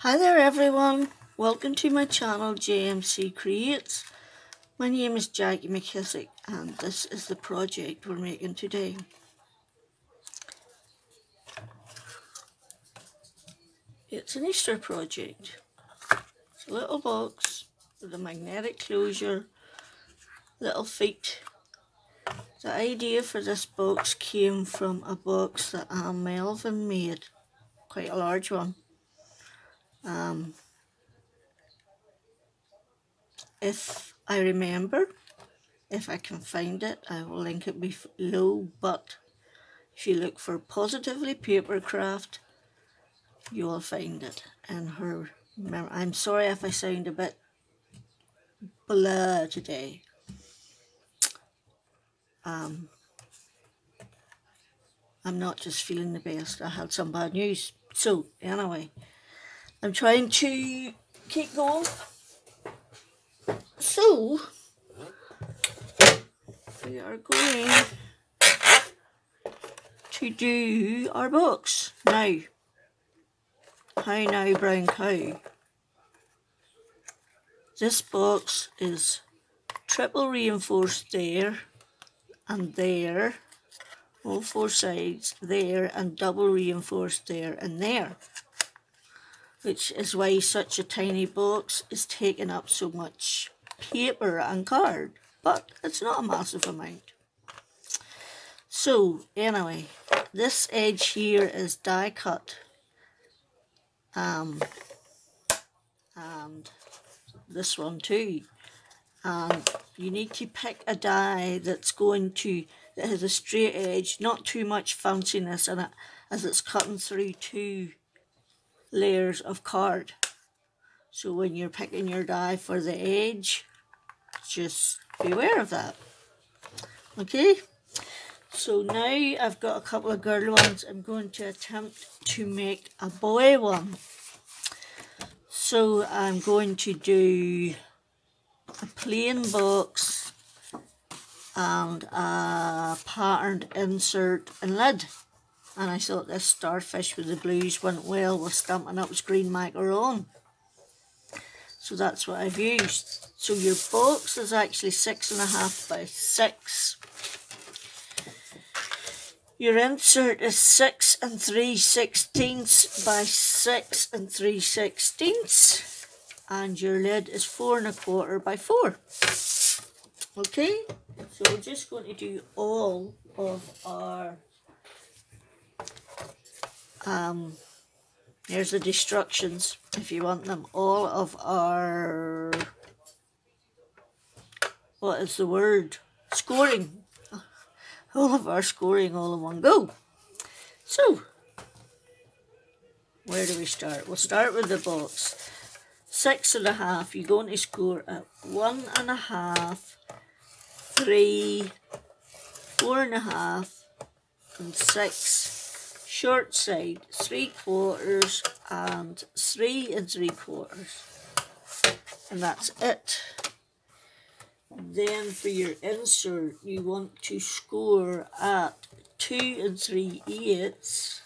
Hi there everyone, welcome to my channel JMC Creates. My name is Jackie McKissick and this is the project we're making today. It's an Easter project. It's a little box with a magnetic closure, little feet. The idea for this box came from a box that Anne Melvin made, quite a large one. If I remember, if I can find it, I will link it below, but if you look for Positively Papercraft, you will find it in her memory. I'm sorry if I sound a bit blah today. I'm not just feeling the best. I had some bad news. So anyway, I'm trying to keep going. So we are going to do our box now. How now, brown cow? This box is triple reinforced there and there, all four sides there, and double reinforced there and there, which is why such a tiny box is taking up so much paper and card, but it's not a massive amount. So anyway, this edge here is die cut, and this one too, and you need to pick a die that has a straight edge, not too much fanciness in it, as it's cutting through two layers of card. So when you're picking your die for the edge, just beware of that. Okay, so now I've got a couple of girl ones. I'm going to attempt to make a boy one. So I'm going to do a plain box and a patterned insert and lid. And I thought this starfish with the blues went well with Stampin' Up's green macaron. So that's what I've used. So your box is actually 6.5 by 6. Your insert is 6 3/16 by 6 3/16, and your lid is 4 1/4 by 4. Okay, so we're just going to do all of our, here's the instructions if you want them, all of our, what is the word, scoring. All of our scoring all in one go. So, where do we start? We'll start with the box. 6.5, you're going to score at 1.5, 3, 4.5, and 6. Short side, 3/4 and 3 3/4. And that's it. Then for your insert, you want to score at 2 3/8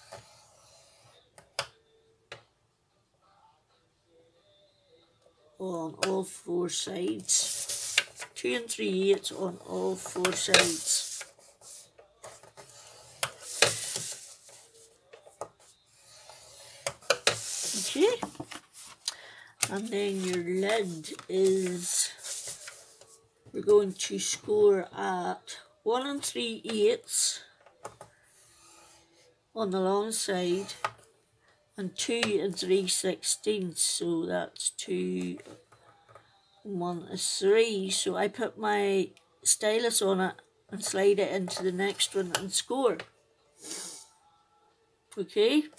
on all four sides. 2 3/8 on all four sides. Okay, and then your lid is, we're going to score at 1 3/8 on the long side and 2 3/16. So that's 2 and 1 is 3. So I put my stylus on it and slide it into the next one and score. Okay,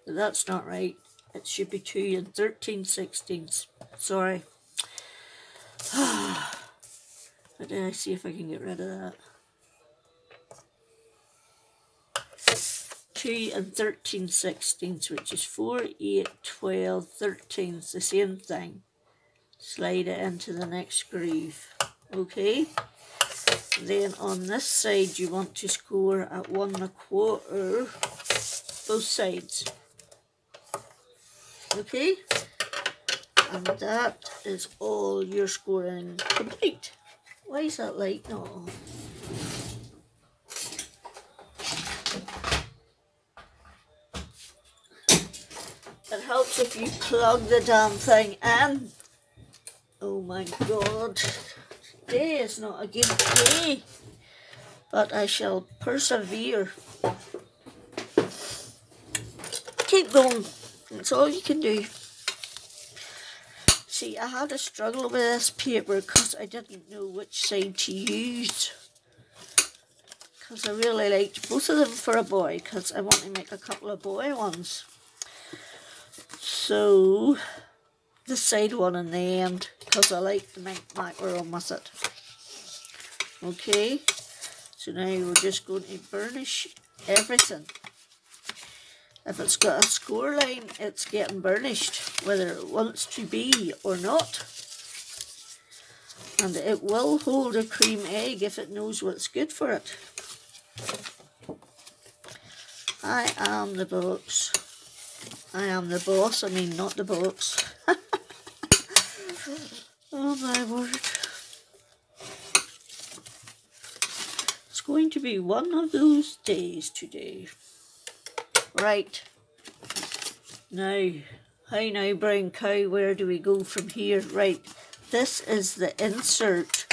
but that's not right. It should be 2 13/16. Sorry. But then I see if I can get rid of that. 2 13/16, which is 4, 8, 12, 13. It's the same thing. Slide it into the next groove. Okay. Then on this side, you want to score at 1 1/4, both sides. Okay, and that is all your scoring complete. Why is that light not on? It helps if you plug the damn thing in. Oh my god, today is not a good day, but I shall persevere. Keep going, that's all you can do. See, I had a struggle with this paper because I didn't know which side to use. Because I really liked both of them for a boy, because I want to make a couple of boy ones. So, the side one in the end, because I like the macaron with it. Okay, so now we're just going to burnish everything. If it's got a score line, it's getting burnished, whether it wants to be or not. And it will hold a cream egg if it knows what's good for it. I am the box. I am the boss, I mean not the box. Oh my word. It's going to be one of those days today. Right. Now, hi now brown cow, where do we go from here? Right, this is the insert.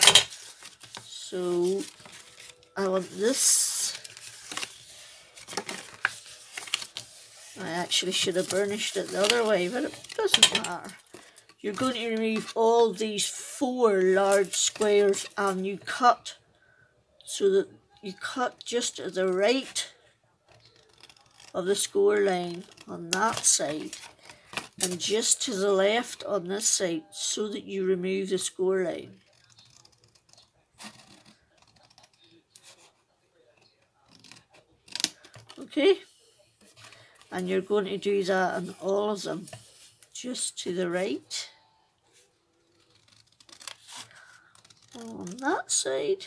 So, I want this. I actually should have burnished it the other way, but it doesn't matter. You're going to remove all these 4 large squares and you cut so that you cut just to the right of the score line on that side and just to the left on this side so that you remove the score line. Okay, and you're going to do that on all of them, just to the right on that side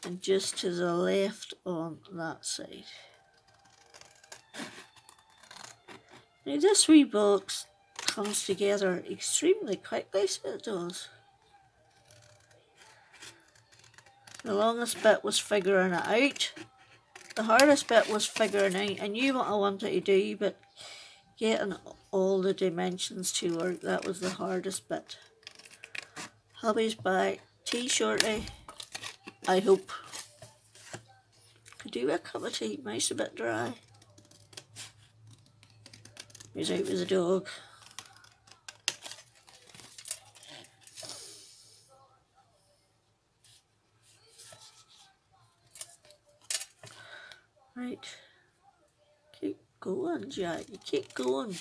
and just to the left on that side. Now this wee box comes together extremely quickly, so it does. The longest bit was figuring it out. The hardest bit was figuring out, I knew what I wanted to do, but getting all the dimensions to work, that was the hardest bit. Hubby's back, tea shortly, I hope. Could do a cup of tea, mine's a bit dry. He's out with the dog. Right, keep going, Jack, you keep going.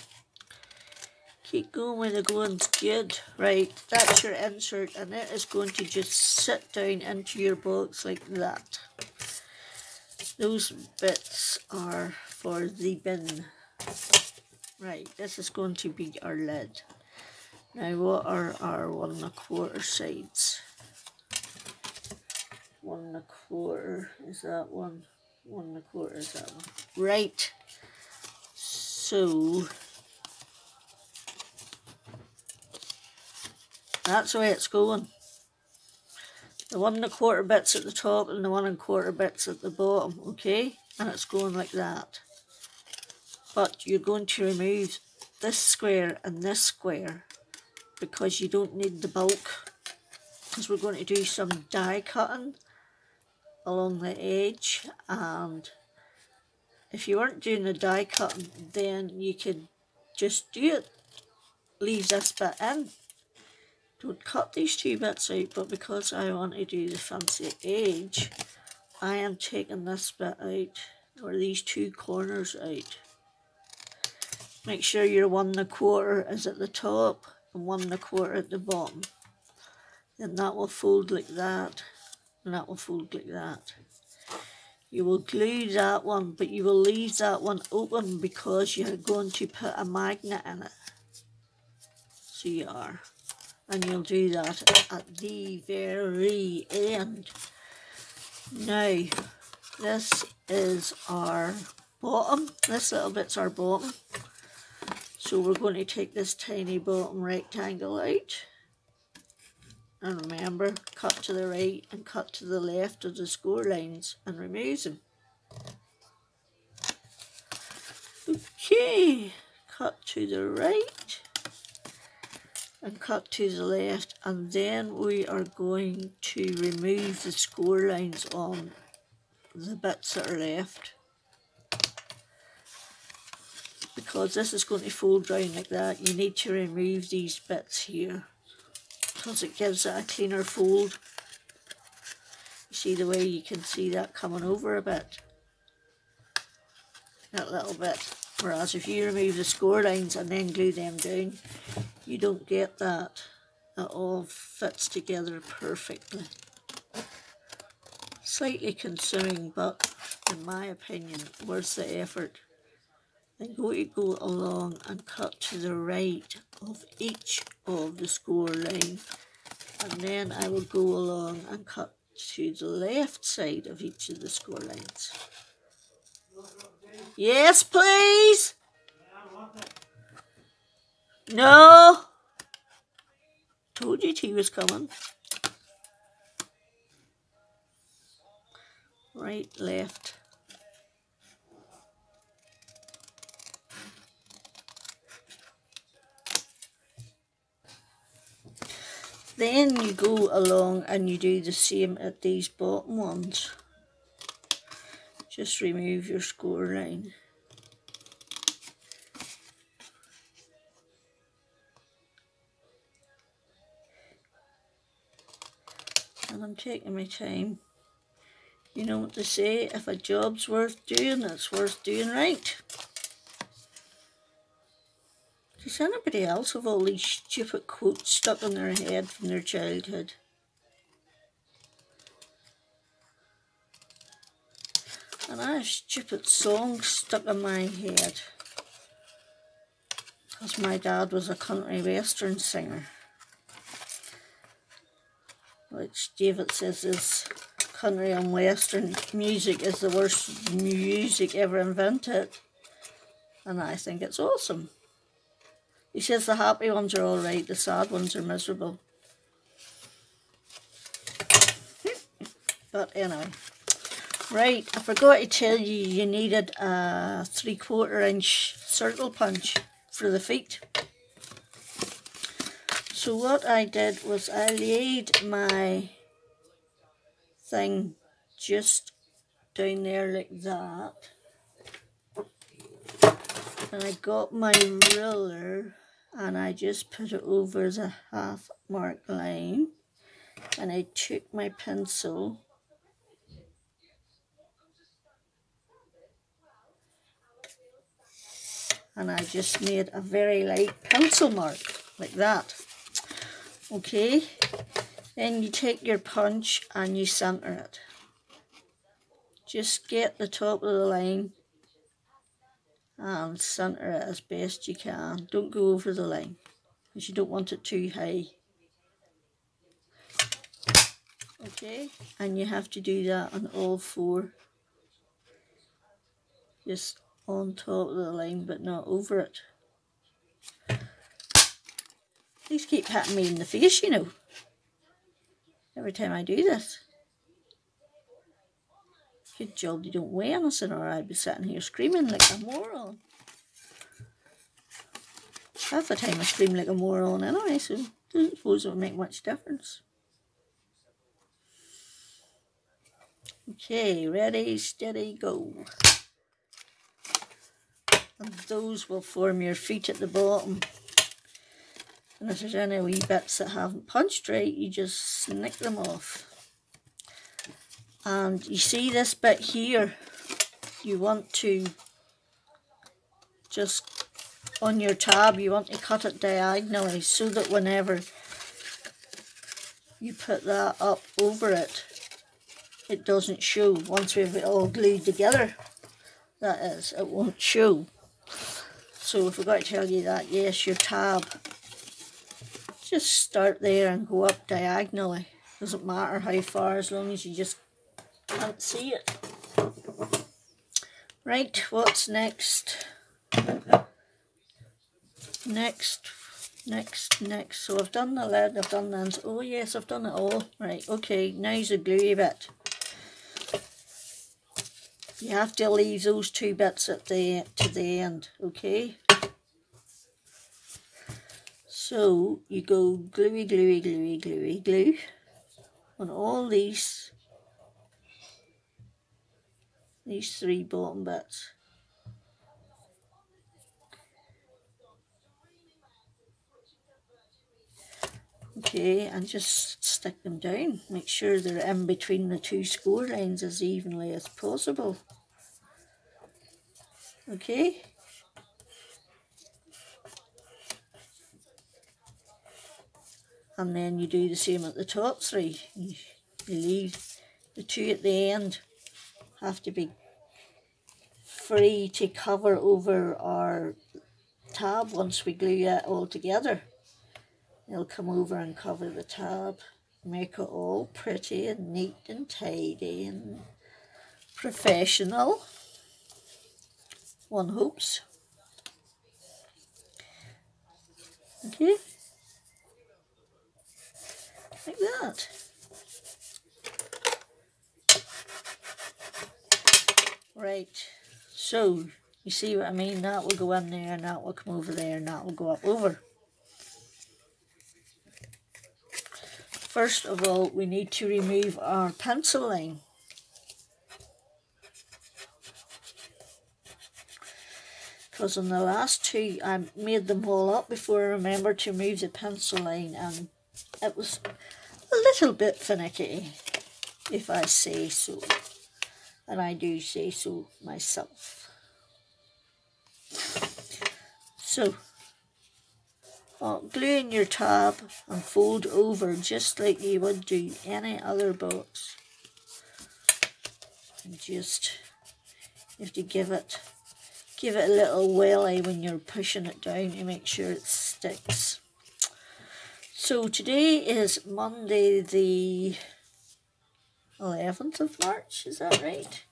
Keep going when the going's good. Right, that's your insert and it is going to just sit down into your box like that. Those bits are for the bin. Right, this is going to be our lid. Now what are our 1 1/4 sides? 1 1/4 is that one. 1 1/4 is that one. Right, so that's the way it's going. The 1 1/4 bits at the top and the 1 1/4 bits at the bottom, okay? And it's going like that. But you're going to remove this square and this square because you don't need the bulk. Because we're going to do some die cutting along the edge, and if you weren't doing the die cutting, then you could just do it. Leave this bit in. Don't cut these 2 bits out, but because I want to do the fancy edge, I am taking this bit out, or these 2 corners out. Make sure your 1 1/4 is at the top and 1 1/4 at the bottom. Then that will fold like that, and that will fold like that. You will glue that one, but you will leave that one open because you're going to put a magnet in it. So you are. And you'll do that at the very end. Now, this is our bottom. This little bit's our bottom. So we're going to take this tiny bottom rectangle out. And remember, cut to the right and cut to the left of the score lines and remove them. Okay, cut to the right and cut to the left, and then we are going to remove the score lines on the bits that are left. Because this is going to fold round like that, you need to remove these bits here because it gives it a cleaner fold. You see the way you can see that coming over a bit, that little bit. Whereas if you remove the score lines and then glue them down, you don't get that. It all fits together perfectly. Slightly consuming, but in my opinion, worth the effort. I'm going to go along and cut to the right of each of the score line, and then I will go along and cut to the left side of each of the score lines. Yes, please. No. Told you tea was coming. Right, left. Then you go along and you do the same at these bottom ones. Just remove your score line. And I'm taking my time. You know what they say, if a job's worth doing, it's worth doing right. Does anybody else have all these stupid quotes stuck in their head from their childhood? And I have stupid songs stuck in my head because my dad was a country western singer, which David says is country and western music is the worst music ever invented, and I think it's awesome. He says the happy ones are alright, the sad ones are miserable. But anyway. Right, I forgot to tell you, you needed a 3/4 inch circle punch for the feet. So what I did was I laid my thing just down there like that. And I got my ruler and I just put it over the half mark line. And I took my pencil and I just made a very light pencil mark, like that. Okay, then you take your punch and you centre it. Just get the top of the line and centre it as best you can. Don't go over the line, because you don't want it too high. Okay, and you have to do that on all four. Just on top of the line, but not over it. These keep hitting me in the face, you know, every time I do this. Good job they don't weigh anything, or I'd be sitting here screaming like a moron. Half the time I scream like a moron anyway, so I don't suppose it would make much difference. Okay, ready, steady, go. And those will form your feet at the bottom. And if there's any wee bits that haven't punched right, you just snick them off. And you see this bit here, you want to just, on your tab, you want to cut it diagonally so that whenever you put that up over it, it doesn't show. Once we've it all glued together, that is, it won't show. So I forgot to tell you that, yes, your tab, just start there and go up diagonally. Doesn't matter how far, as long as you just can't see it. Right, what's next? next. So I've done the lid, I've done the, oh yes, I've done it all. Right, okay, now's the gluey bit. You have to leave those two bits at the to the end, okay? So you go gluey, gluey, gluey, gluey, glue on all these three bottom bits. Okay, and just stick them down. Make sure they're in between the two score lines as evenly as possible. Okay. And then you do the same at the top three. You leave the two at the end, have to be free to cover over our tab once we glue it all together. They'll come over and cover the tab, make it all pretty and neat and tidy and professional. One hopes. Okay. Like that. Right, so you see what I mean? That will go in there and that will come over there and that will go up over. First of all, we need to remove our pencil line. Because on the last two, I made them all up before I remembered to remove the pencil line, and it was a little bit finicky, if I say so. And I do say so myself. So, glue in your tab and fold over just like you would do any other box. And just, you have to give it a little welly when you're pushing it down to make sure it sticks. So today is Monday the 11th of March, is that right?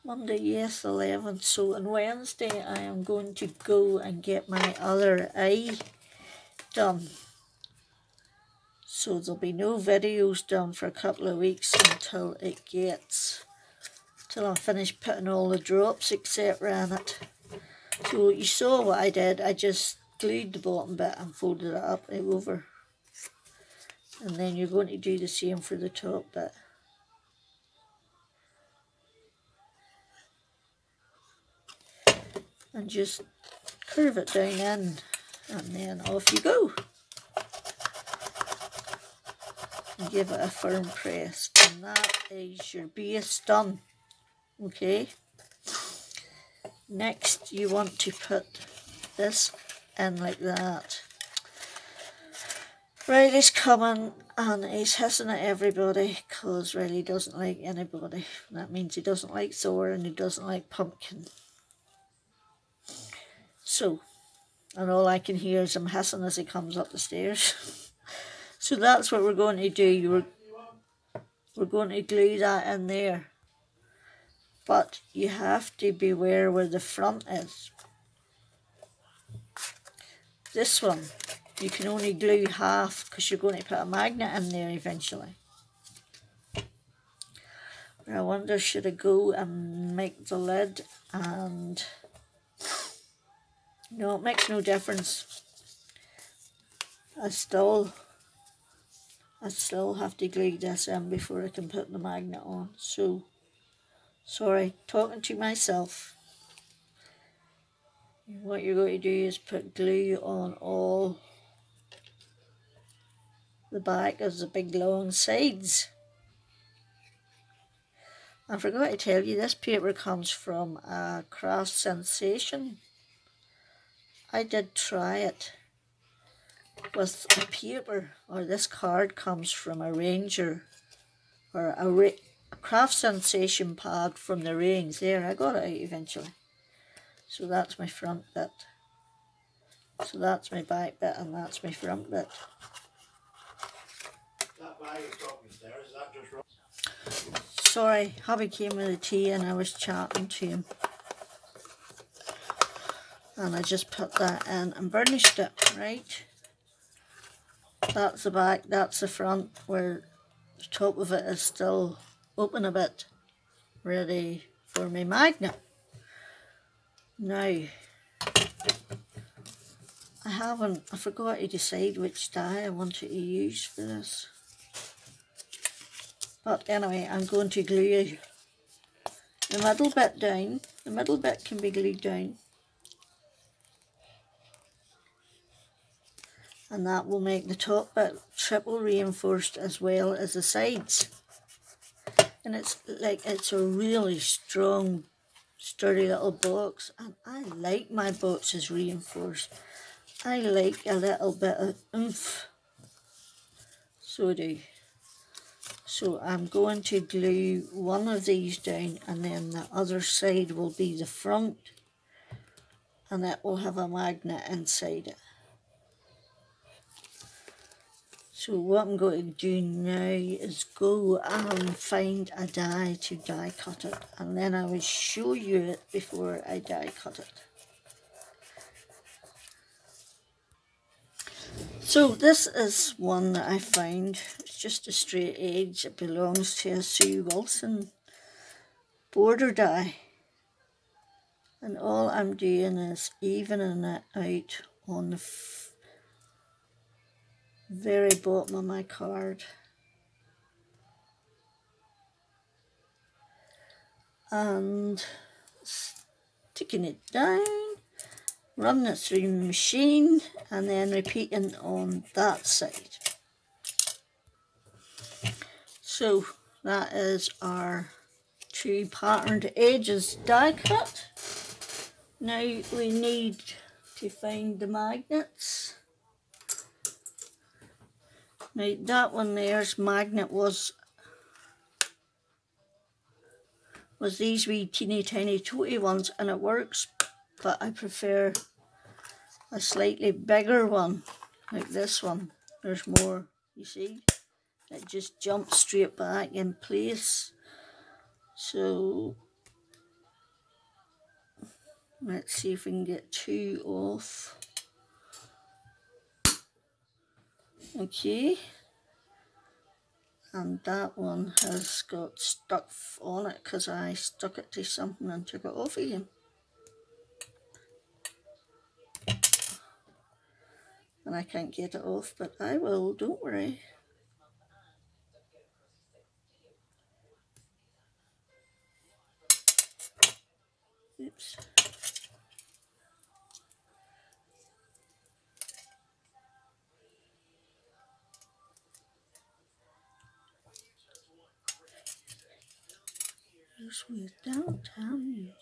Monday, yes, 11th. So on Wednesday I am going to go and get my other eye done. So there'll be no videos done for a couple of weeks until I finish putting all the drops etc. in it. So you saw what I did. I just glued the bottom bit and folded it up and over. And then you're going to do the same for the top bit. And just curve it down in, and then off you go. And give it a firm press. And that is your base done. Okay. Next you want to put this in like that. Riley's coming and he's hissing at everybody because Riley doesn't like anybody. That means he doesn't like Thor and he doesn't like Pumpkin. So, and all I can hear is him hissing as he comes up the stairs. So that's what we're going to do. We're going to glue that in there. But you have to beware where the front is. This one, you can only glue half because you're going to put a magnet in there eventually. I wonder, should I go and make the lid and... No, it makes no difference. I still have to glue this in before I can put the magnet on. So, sorry, talking to myself. What you're going to do is put glue on all the back of the big long sides. I forgot to tell you, this paper comes from a Craft Sensation. I did try it with a paper, or this card comes from a Ranger, or a Craft Sensation pad from the range. There, I got it out eventually. So that's my front bit. So that's my back bit and that's my front bit. That bag is talking there, is that just wrong? Sorry, hubby came with the tea and I was chatting to him. And I just put that in and burnished it, right? That's the back, that's the front, where the top of it is still open a bit, ready for my magnet. Now, I forgot to decide which die I wanted to use for this. But anyway, I'm going to glue the middle bit down. The middle bit can be glued down. And that will make the top bit triple reinforced as well as the sides. And it's a really strong, sturdy little box. And I like my boxes reinforced. I like a little bit of oomph. So do. So I'm going to glue one of these down, and then the other side will be the front, and it will have a magnet inside it. So what I'm going to do now is go and find a die to die cut it, and then I will show you it before I die cut it. So this is one that I found. It's just a straight edge. It belongs to a Sue Wilson border die. And all I'm doing is evening it out on the very bottom of my card. And sticking it down, running it through the machine, and then repeating on that side. So that is our 2 patterned edges die cut. Now we need to find the magnets. Now that one there's magnet was these wee teeny tiny toty ones, and it works, but I prefer a slightly bigger one like this one. There's more, you see, it just jumps straight back in place. So let's see if we can get 2 off. Okay, and that one has got stuff on it because I stuck it to something and took it off again. And I can't get it off, but I will, don't worry. Oops. There's with downtown.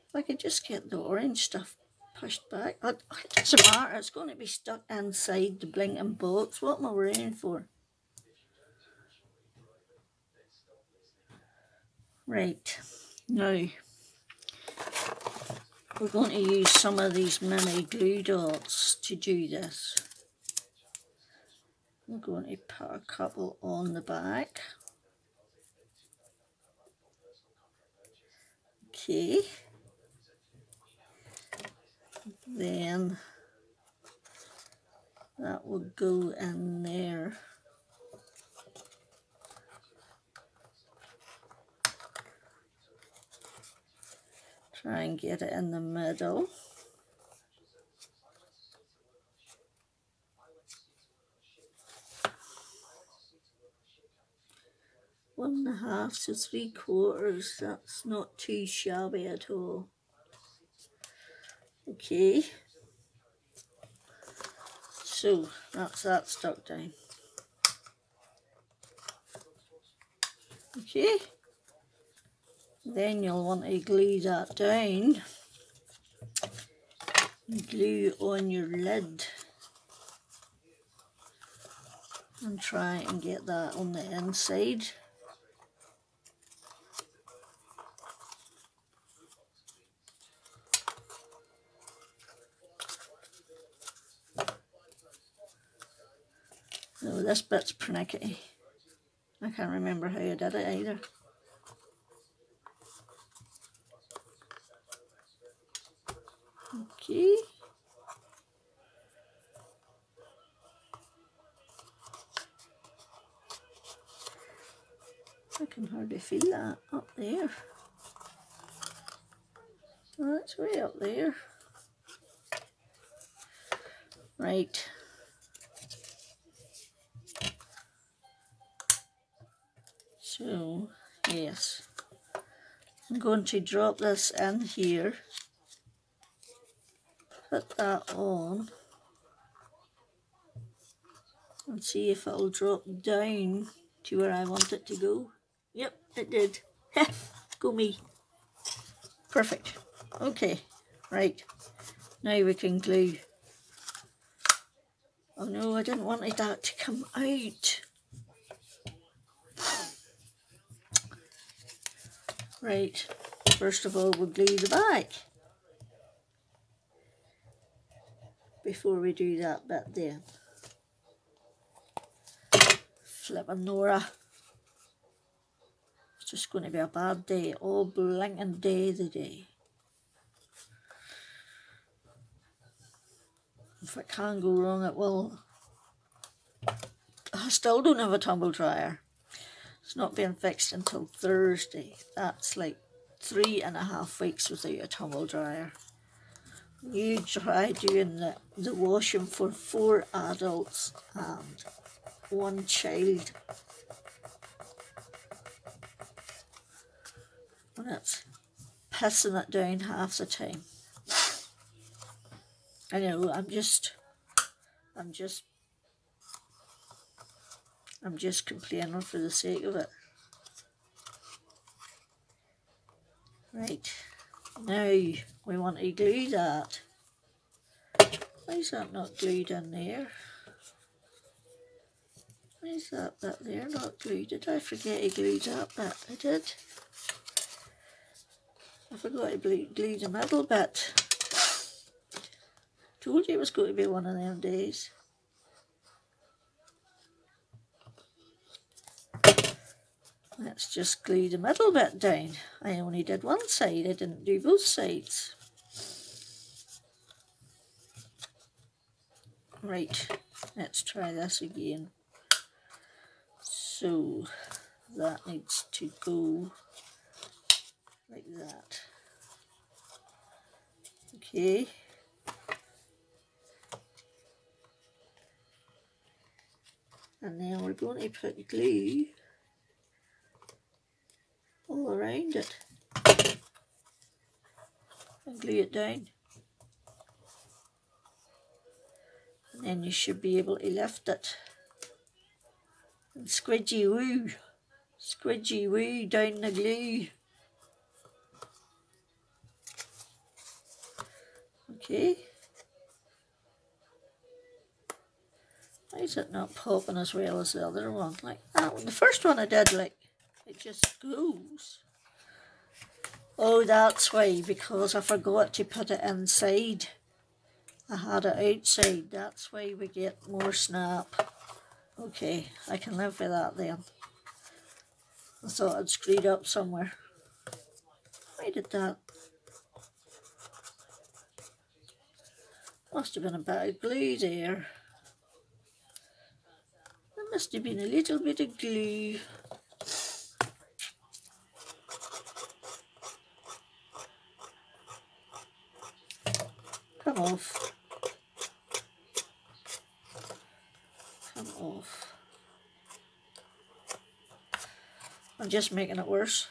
If I could just get the orange stuff pushed back. It doesn't matter, it's going to be stuck inside the blinking box. What am I worrying for? Right, now we're going to use some of these mini glue dots to do this. I'm going to put a couple on the back. Okay. Then that will go in there. Try and get it in the middle. One and a half to 3/4, that's not too shabby at all. Okay, so that's that stuck down. Okay, then you'll want to glue that down. Glue on your lid and try and get that on the inside. No, this bit's pernickety. I can't remember how I did it either. Okay. I can hardly feel that up there. Oh, that's way up there. Right. So, yes. I'm going to drop this in here. Put that on. And see if it'll drop down to where I want it to go. Yep, it did. Go me. Perfect. Okay, right. Now we can glue. Oh no, I didn't want that to come out. Right, first of all we'll glue the back before we do that bit there. Flippin' Nora. It's just going to be a bad day, all blinking day the day. If it can go wrong, it will. I still don't have a tumble dryer. It's not being fixed until Thursday. That's like 3.5 weeks without a tumble dryer. You try doing the washing for 4 adults and 1 child. And it's pissing it down half the time. I know, I'm just complaining for the sake of it. Right, now we want to glue that. Why is that not glued in there? Why is that bit there not glued? Did I forget to glue that bit? I did. I forgot to glue the middle bit. Told you it was going to be one of them days. Let's just glue the middle bit down. I only did one side, I didn't do both sides. Right, let's try this again. So that needs to go like that. Okay. And then we're going to put glue all around it and glue it down. And then you should be able to lift it. And squidgy woo down the glue. Okay. Why is it not popping as well as the other one? Like that one. The first one I did, like, it just goes. Oh, that's why, because I forgot to put it inside. I had it outside. That's why we get more snap. Okay, I can live with that then. I thought I'd screwed up somewhere. Why did that? Must have been a bit of glue there. There must have been a little bit of glue. Come off. Come off. I'm just making it worse.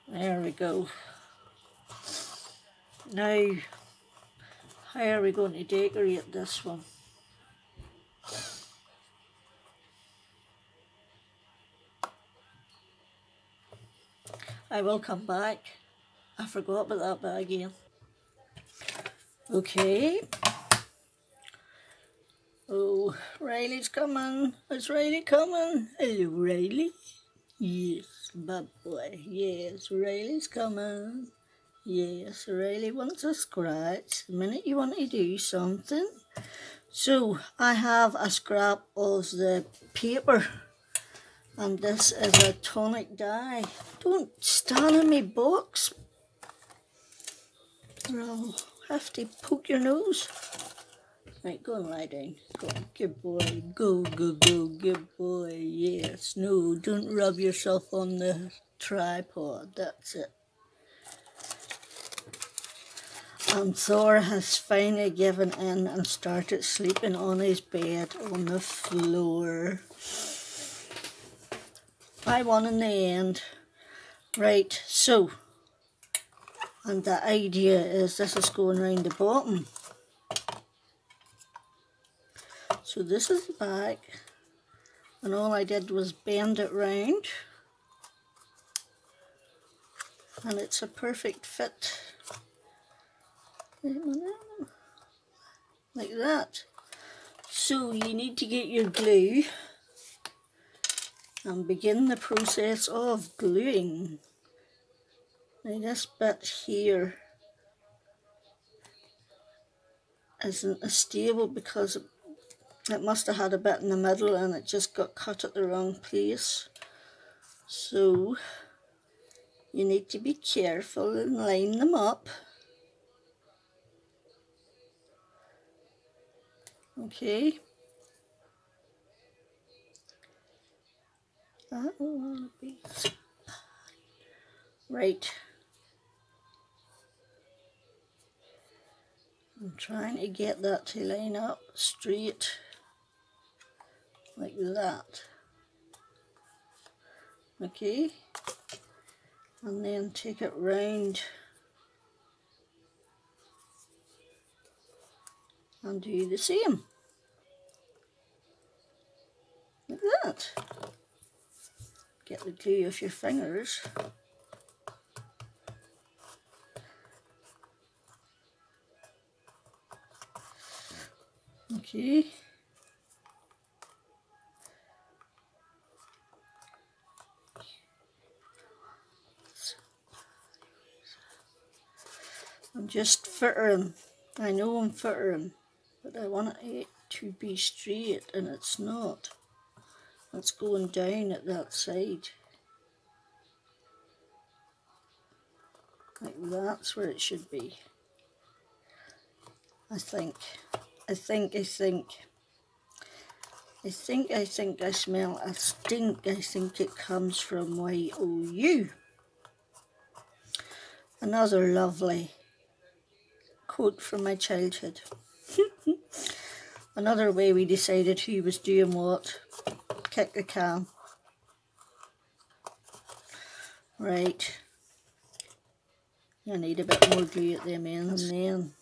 There we go. Now, how are we going to decorate this one? I will come back. I forgot about that bit again. Okay. Oh, Riley's coming. Is Riley coming? Hello, Riley. Yes, bad boy. Yes, Riley's coming. Yes, Riley wants a scratch. The minute you want to do something, So I have a scrap of the paper, and this is a tonic dye. Don't stand in my box, or I'll have to poke your nose. Right, go and lie down. Go on, good boy. Go, go, go, good boy. Yes, no, don't rub yourself on the tripod. That's it. And Thor has finally given in and started sleeping on his bed on the floor. I won in the end. Right, so, and the idea is this is going round the bottom. So this is the back, and all I did was bend it round, and it's a perfect fit. Like that. So you need to get your glue and begin the process of gluing. Now this bit here isn't as stable because it must have had a bit in the middle and it just got cut at the wrong place. So you need to be careful and line them up. Okay. That will want to be right. I'm trying to get that to line up straight like that. Okay, and then take it round and do the same like that. Get the glue off your fingers. Okay. I'm just fittering. I know I'm fittering, but I want it to be straight and it's not. It's going down at that side. Like that's where it should be. I think I smell a stink. I think it comes from YOU. Another lovely quote from my childhood. Another way we decided who was doing what. Kick the can. Right. I need a bit more glue at them ends, and then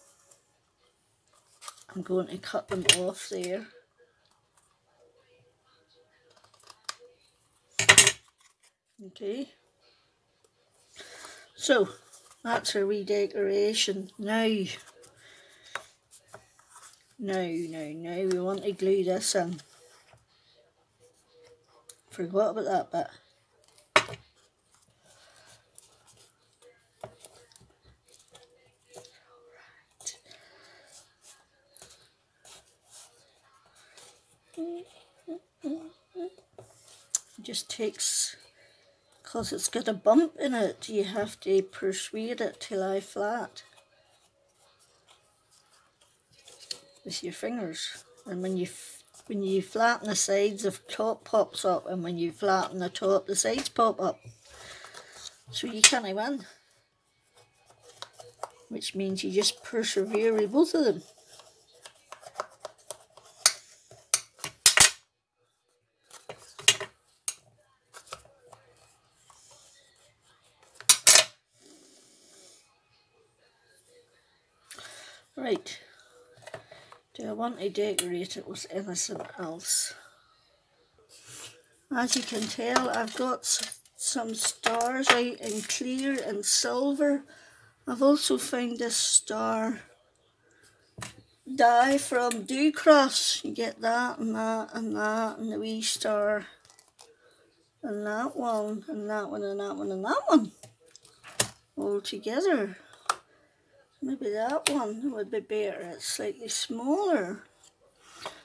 I'm going to cut them off there. Okay. So that's our redecoration. Now we want to glue this in. Forgot about that bit. It just takes, because it's got a bump in it, you have to persuade it to lie flat with your fingers. And when you flatten the sides, the top pops up, and when you flatten the top, the sides pop up. So you can't win. Which means you just persevere with both of them. Right, do I want to decorate it with anything else? As you can tell, I've got some stars out in clear and silver. I've also found this star die from Do Cross. You get that and that and that and the wee star and that one and that one and that one and that one all together. Maybe that one would be better. It's slightly smaller.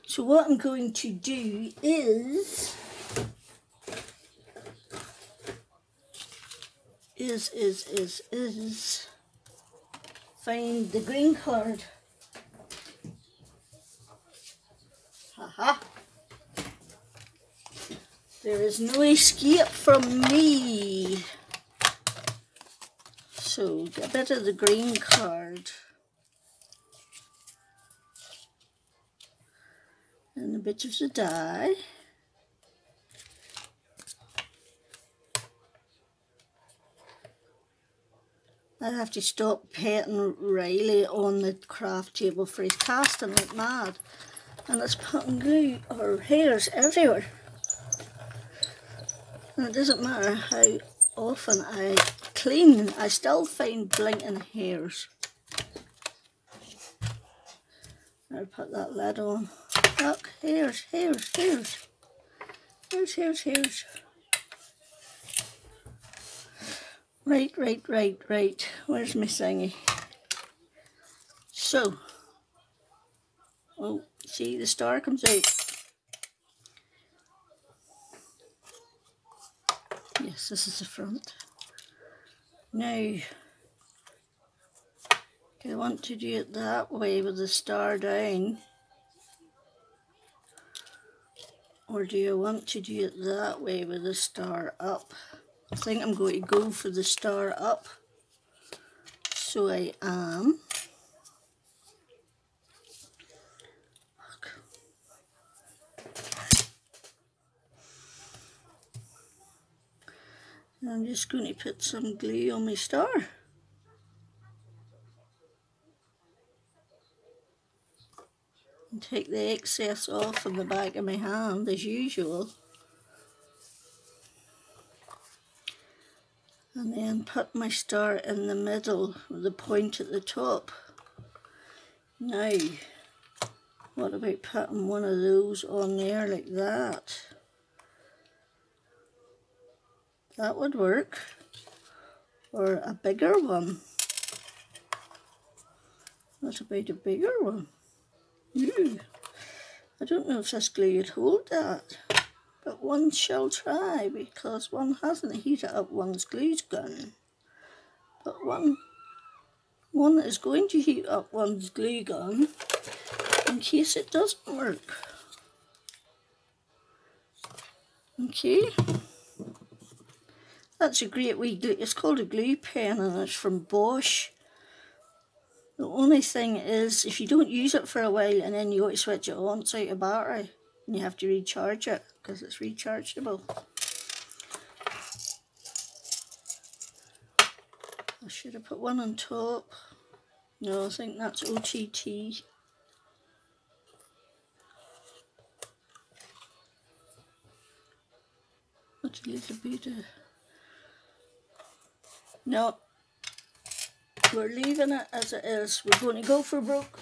So what I'm going to do is find the green card. Haha. There is no escape from me. So get a bit of the green card. And a bit of the dye. I have to stop petting Riley on the craft table for his casting like mad. And it's putting glue or hairs everywhere. And it doesn't matter how often I clean, I still find blinking hairs. I'll put that lid on. Look, hairs, hairs, hairs. Hairs, hairs, hairs. Right. Where's my thingy? So, oh, see the star comes out. Yes, this is the front. Now, do I want to do it that way with the star down? Or do you want to do it that way with the star up? I think I'm going to go for the star up. So I am. And I'm just going to put some glue on my star. And take the excess off from the back of my hand as usual. And then put my star in the middle with the point at the top. Now, what about putting one of those on there like that? That would work. Or a bigger one. What about a bigger one? Ooh, I don't know if this glue would hold that. But one shall try, because one hasn't heated up one's glue gun. But one is going to heat up one's glue gun in case it doesn't work. Okay. That's a great wee glue. It's called a glue pen and it's from Bosch. The only thing is, if you don't use it for a while and then you go to switch it on, it's out of battery. And you have to recharge it because it's rechargeable. I should have put one on top. No, I think that's OTT. What a little bit of... No, we're leaving it as it is. We're going to go for broke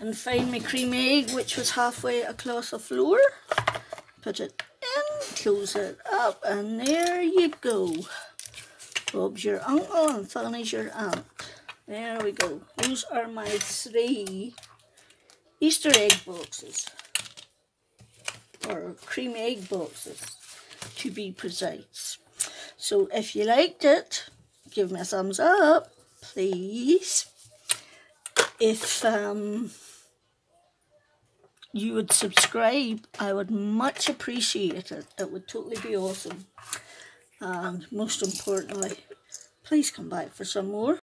and find my cream egg, which was halfway across the floor. Put it in, close it up, and there you go. Bob's your uncle and Fanny's your aunt. There we go. Those are my 3 Easter egg boxes. Or cream egg boxes, to be precise. So if you liked it, give me a thumbs up, please. If you would subscribe, I would much appreciate it. It would totally be awesome. And most importantly, please come back for some more.